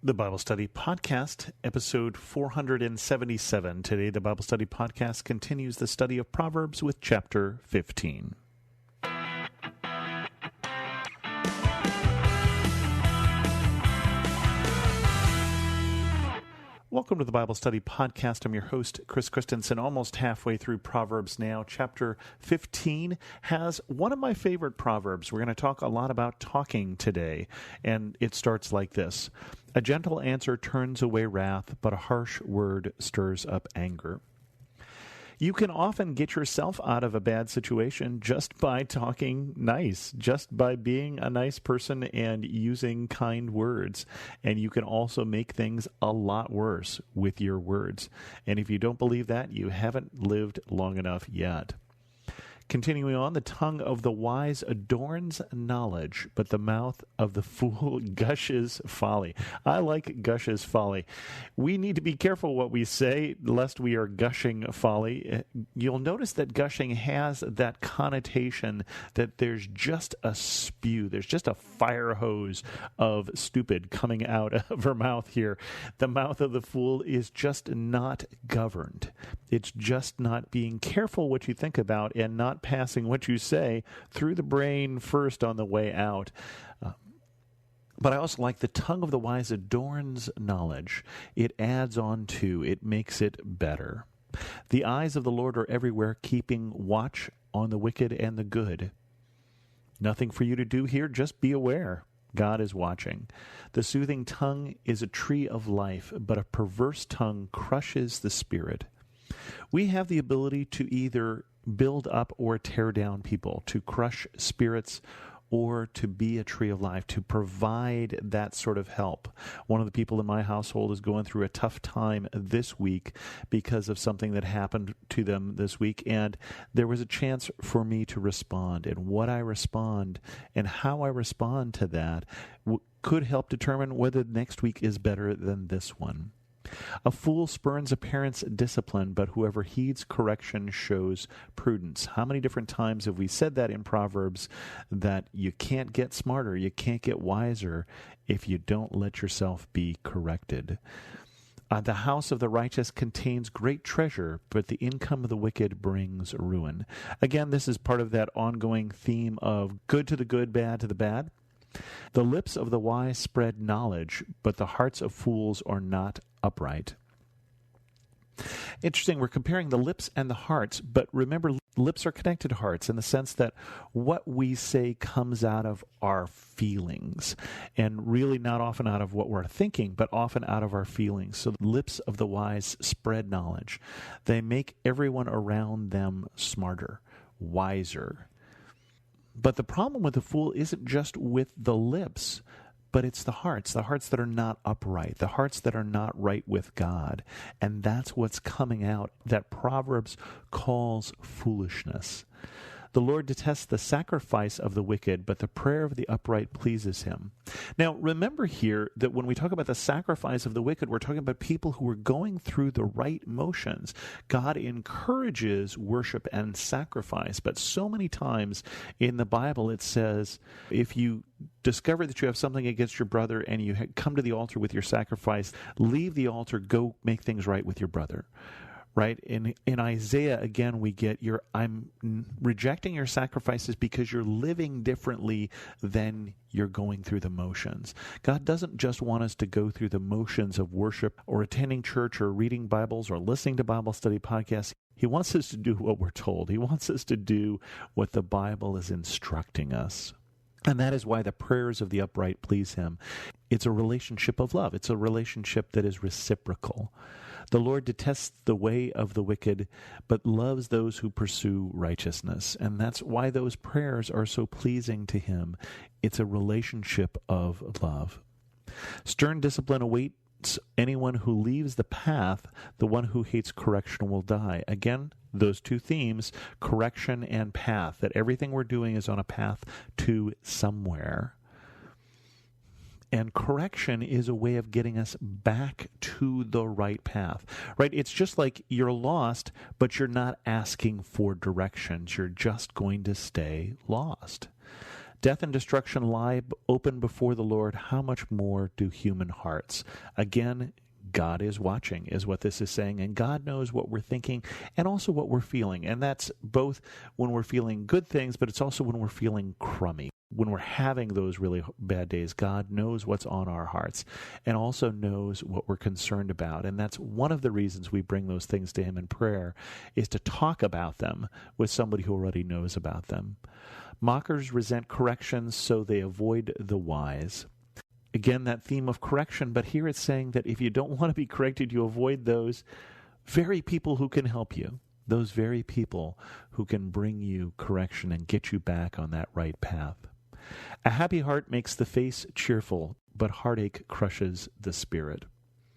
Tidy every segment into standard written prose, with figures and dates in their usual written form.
The Bible Study Podcast, episode 477. Today, the Bible Study Podcast continues the study of Proverbs with chapter 15. Welcome to the Bible Study Podcast. I'm your host, Chris Christensen, almost halfway through Proverbs now. Chapter 15 has one of my favorite Proverbs. We're going to talk a lot about talking today, and it starts like this. A gentle answer turns away wrath, but a harsh word stirs up anger. You can often get yourself out of a bad situation just by talking nice, just by being a nice person and using kind words. And you can also make things a lot worse with your words. And if you don't believe that, you haven't lived long enough yet. Continuing on, the tongue of the wise adorns knowledge, but the mouth of the fool gushes folly. I like gushes folly. We need to be careful what we say, lest we are gushing folly. You'll notice that gushing has that connotation that there's just a spew, there's just a fire hose of stupid coming out of her mouth here. The mouth of the fool is just not governed. It's just not being careful what you think about and not passing what you say through the brain first on the way out. But I also like the tongue of the wise adorns knowledge. It adds on to, it makes it better. The eyes of the Lord are everywhere, keeping watch on the wicked and the good. Nothing for you to do here, just be aware. God is watching. The soothing tongue is a tree of life, but a perverse tongue crushes the spirit. We have the ability to either build up or tear down people, to crush spirits, or to be a tree of life, to provide that sort of help. One of the people in my household is going through a tough time this week because of something that happened to them this week, and there was a chance for me to respond. And what I respond and how I respond to that could help determine whether next week is better than this one. A fool spurns a parent's discipline, but whoever heeds correction shows prudence. How many different times have we said that in Proverbs, that you can't get smarter, you can't get wiser if you don't let yourself be corrected? The house of the righteous contains great treasure, but the income of the wicked brings ruin. Again, this is part of that ongoing theme of good to the good, bad to the bad. The lips of the wise spread knowledge, but the hearts of fools are not upright. Interesting, we're comparing the lips and the hearts, but remember, lips are connected to hearts in the sense that what we say comes out of our feelings, and really not often out of what we're thinking, but often out of our feelings. So the lips of the wise spread knowledge. They make everyone around them smarter, wiser. But the problem with the fool isn't just with the lips, but it's the hearts that are not upright, the hearts that are not right with God. And that's what's coming out that Proverbs calls foolishness. The Lord detests the sacrifice of the wicked, but the prayer of the upright pleases him. Now, remember here that when we talk about the sacrifice of the wicked, we're talking about people who are going through the right motions. God encourages worship and sacrifice, but so many times in the Bible it says, if you discover that you have something against your brother and you come to the altar with your sacrifice, leave the altar, go make things right with your brother. Right? In Isaiah, again, we get I'm rejecting your sacrifices because you're living differently than you're going through the motions. God doesn't just want us to go through the motions of worship or attending church or reading Bibles or listening to Bible study podcasts. He wants us to do what we're told. He wants us to do what the Bible is instructing us. And that is why the prayers of the upright please him. It's a relationship of love. It's a relationship that is reciprocal. The Lord detests the way of the wicked, but loves those who pursue righteousness. And that's why those prayers are so pleasing to him. It's a relationship of love. Stern discipline awaits anyone who leaves the path. The one who hates correction will die. Again, those two themes, correction and path, that everything we're doing is on a path to somewhere. And correction is a way of getting us back to the right path, right? It's just like you're lost, but you're not asking for directions. You're just going to stay lost. Death and destruction lie open before the Lord. How much more do human hearts? Again, God is watching, is what this is saying, and God knows what we're thinking and also what we're feeling. And that's both when we're feeling good things, but it's also when we're feeling crummy. When we're having those really bad days, God knows what's on our hearts and also knows what we're concerned about. And that's one of the reasons we bring those things to Him in prayer, is to talk about them with somebody who already knows about them. Mockers resent corrections, so they avoid the wise. Again, that theme of correction, but here it's saying that if you don't want to be corrected, you avoid those very people who can help you, those very people who can bring you correction and get you back on that right path. A happy heart makes the face cheerful, but heartache crushes the spirit.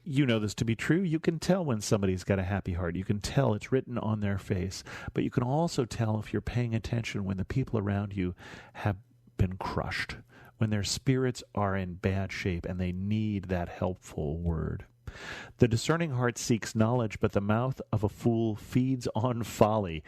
You know this to be true. You can tell when somebody's got a happy heart. You can tell it's written on their face. But you can also tell, if you're paying attention, when the people around you have been crushed, when their spirits are in bad shape and they need that helpful word. The discerning heart seeks knowledge, but the mouth of a fool feeds on folly.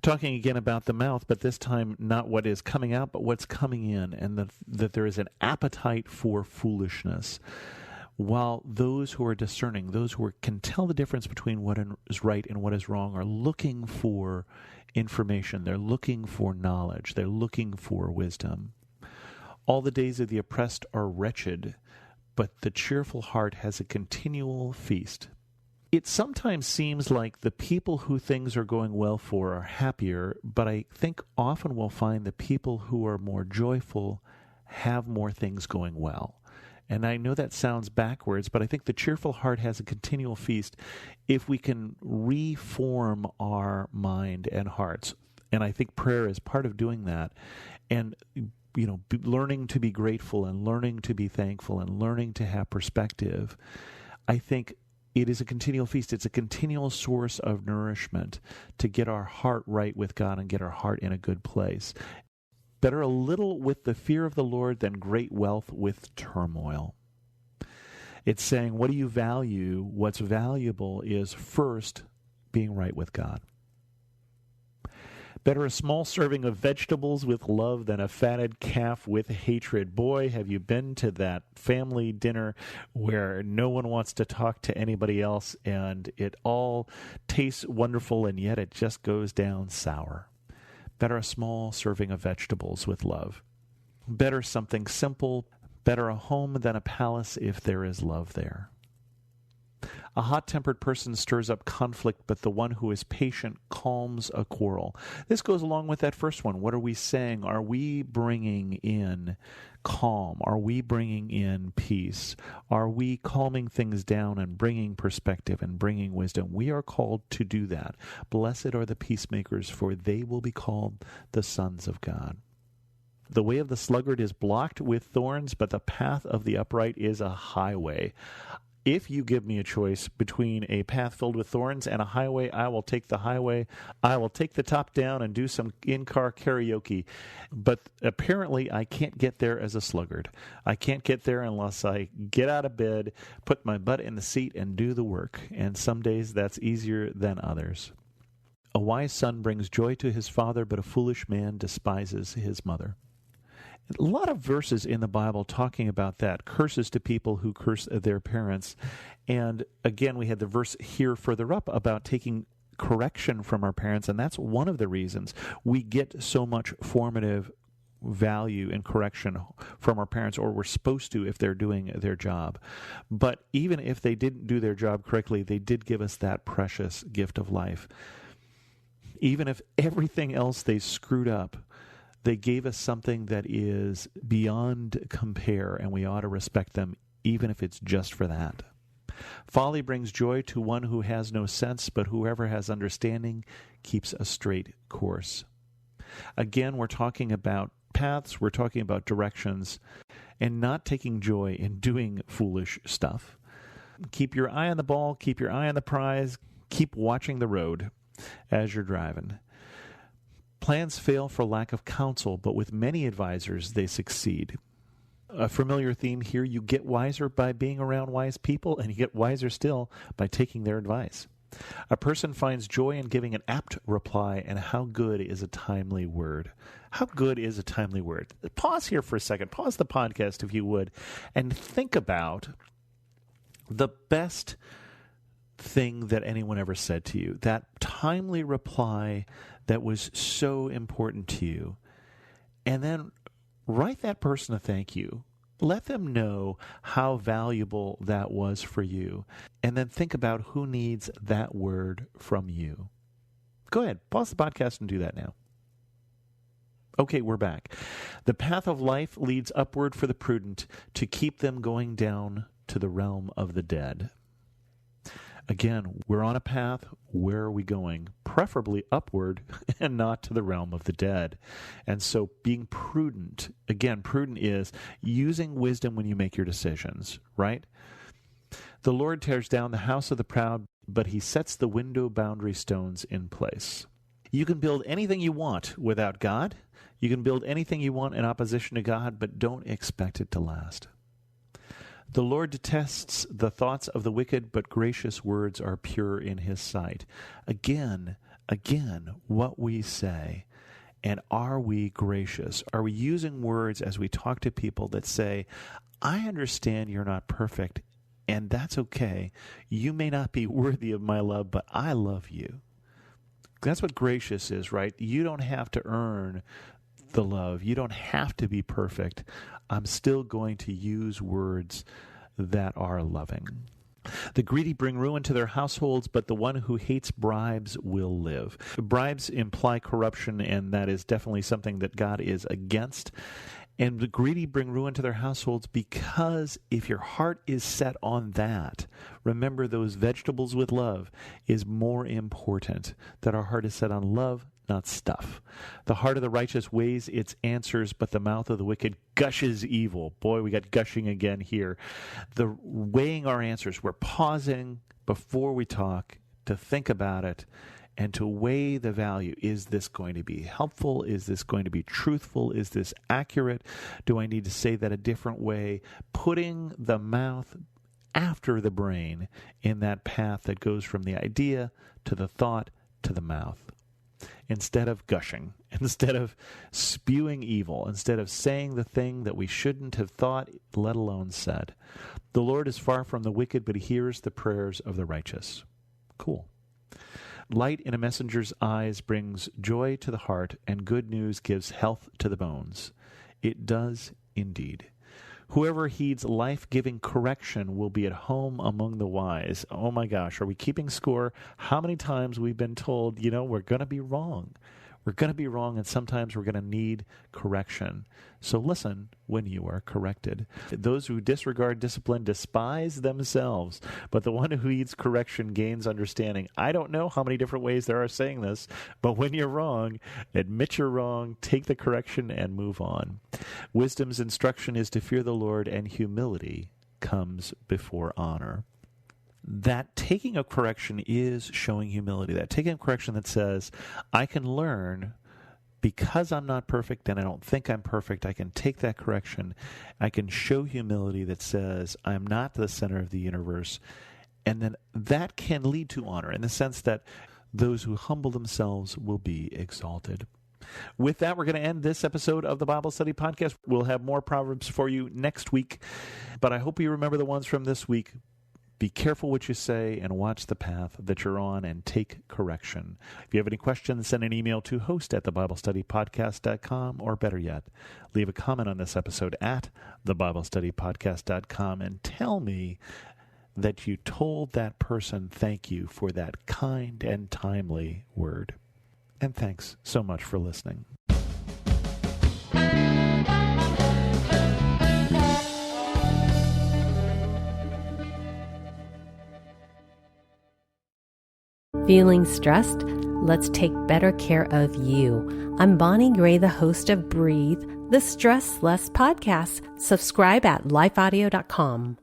Talking again about the mouth, but this time not what is coming out, but what's coming in, and that there is an appetite for foolishness. While those who are discerning, those who can tell the difference between what is right and what is wrong, are looking for information. They're looking for knowledge. They're looking for wisdom. All the days of the oppressed are wretched, but the cheerful heart has a continual feast. It sometimes seems like the people who things are going well for are happier, but I think often we'll find the people who are more joyful have more things going well. And I know that sounds backwards, but I think the cheerful heart has a continual feast if we can reform our mind and hearts. And I think prayer is part of doing that. And learning to be grateful and learning to be thankful and learning to have perspective, I think it is a continual feast. It's a continual source of nourishment to get our heart right with God and get our heart in a good place. Better a little with the fear of the Lord than great wealth with turmoil. It's saying, what do you value? What's valuable is first being right with God. Better a small serving of vegetables with love than a fatted calf with hatred. Boy, have you been to that family dinner where no one wants to talk to anybody else and it all tastes wonderful and yet it just goes down sour. Better a small serving of vegetables with love. Better something simple. Better a home than a palace if there is love there. A hot-tempered person stirs up conflict, but the one who is patient calms a quarrel. This goes along with that first one. What are we saying? Are we bringing in calm? Are we bringing in peace? Are we calming things down and bringing perspective and bringing wisdom? We are called to do that. Blessed are the peacemakers, for they will be called the sons of God. The way of the sluggard is blocked with thorns, but the path of the upright is a highway. If you give me a choice between a path filled with thorns and a highway, I will take the highway. I will take the top down and do some in-car karaoke. But apparently I can't get there as a sluggard. I can't get there unless I get out of bed, put my butt in the seat, and do the work. And some days that's easier than others. A wise son brings joy to his father, but a foolish man despises his mother. A lot of verses in the Bible talking about that, curses to people who curse their parents. And again, we had the verse here further up about taking correction from our parents, and that's one of the reasons we get so much formative value and correction from our parents, or we're supposed to if they're doing their job. But even if they didn't do their job correctly, they did give us that precious gift of life. Even if everything else they screwed up, they gave us something that is beyond compare, and we ought to respect them, even if it's just for that. Folly brings joy to one who has no sense, but whoever has understanding keeps a straight course. Again, we're talking about paths, we're talking about directions, and not taking joy in doing foolish stuff. Keep your eye on the ball, keep your eye on the prize, keep watching the road as you're driving. Plans fail for lack of counsel, but with many advisors, they succeed. A familiar theme here, you get wiser by being around wise people, and you get wiser still by taking their advice. A person finds joy in giving an apt reply, and how good is a timely word? How good is a timely word? Pause here for a second. Pause the podcast, if you would, and think about the best thing that anyone ever said to you, that timely reply that was so important to you. And then write that person a thank you. Let them know how valuable that was for you. And then think about who needs that word from you. Go ahead, pause the podcast and do that now. Okay, we're back. The path of life leads upward for the prudent to keep them going down to the realm of the dead. Again, we're on a path. Where are we going? Preferably upward and not to the realm of the dead. And so being prudent, again, prudent is using wisdom when you make your decisions, right? The Lord tears down the house of the proud, but he sets the window boundary stones in place. You can build anything you want without God. You can build anything you want in opposition to God, but don't expect it to last. The Lord detests the thoughts of the wicked, but gracious words are pure in his sight. Again, what we say, and are we gracious? Are we using words as we talk to people that say, I understand you're not perfect, and that's okay. You may not be worthy of my love, but I love you. That's what gracious is, right? You don't have to earn the love. You don't have to be perfect. I'm still going to use words that are loving. The greedy bring ruin to their households, but the one who hates bribes will live. Bribes imply corruption, and that is definitely something that God is against. And the greedy bring ruin to their households because if your heart is set on that, remember those vegetables with love is more important, that our heart is set on love, not stuff. The heart of the righteous weighs its answers, but the mouth of the wicked gushes evil. Boy, we got gushing again here. The weighing our answers, we're pausing before we talk to think about it and to weigh the value. Is this going to be helpful? Is this going to be truthful? Is this accurate? Do I need to say that a different way? Putting the mouth after the brain in that path that goes from the idea to the thought to the mouth. Instead of gushing, instead of spewing evil, instead of saying the thing that we shouldn't have thought, let alone said. The Lord is far from the wicked, but he hears the prayers of the righteous. Cool. Light in a messenger's eyes brings joy to the heart, and good news gives health to the bones. It does indeed. Whoever heeds life-giving correction will be at home among the wise. Oh my gosh, are we keeping score? How many times we've been told, we're going to be wrong. We're going to be wrong, and sometimes we're going to need correction. So listen when you are corrected. Those who disregard discipline despise themselves, but the one who heeds correction gains understanding. I don't know how many different ways there are saying this, but when you're wrong, admit you're wrong, take the correction, and move on. Wisdom's instruction is to fear the Lord, and humility comes before honor. That taking of correction is showing humility. That taking of correction that says, I can learn because I'm not perfect and I don't think I'm perfect. I can take that correction. I can show humility that says, I'm not the center of the universe. And then that can lead to honor in the sense that those who humble themselves will be exalted. With that, we're going to end this episode of the Bible Study Podcast. We'll have more Proverbs for you next week, but I hope you remember the ones from this week. Be careful what you say and watch the path that you're on and take correction. If you have any questions, send an email to host@thebiblestudypodcast.com, or better yet, leave a comment on this episode at thebiblestudypodcast.com and tell me that you told that person thank you for that kind and timely word. And thanks so much for listening. Feeling stressed? Let's take better care of you. I'm Bonnie Gray, the host of Breathe, the Stress Less podcast. Subscribe at lifeaudio.com.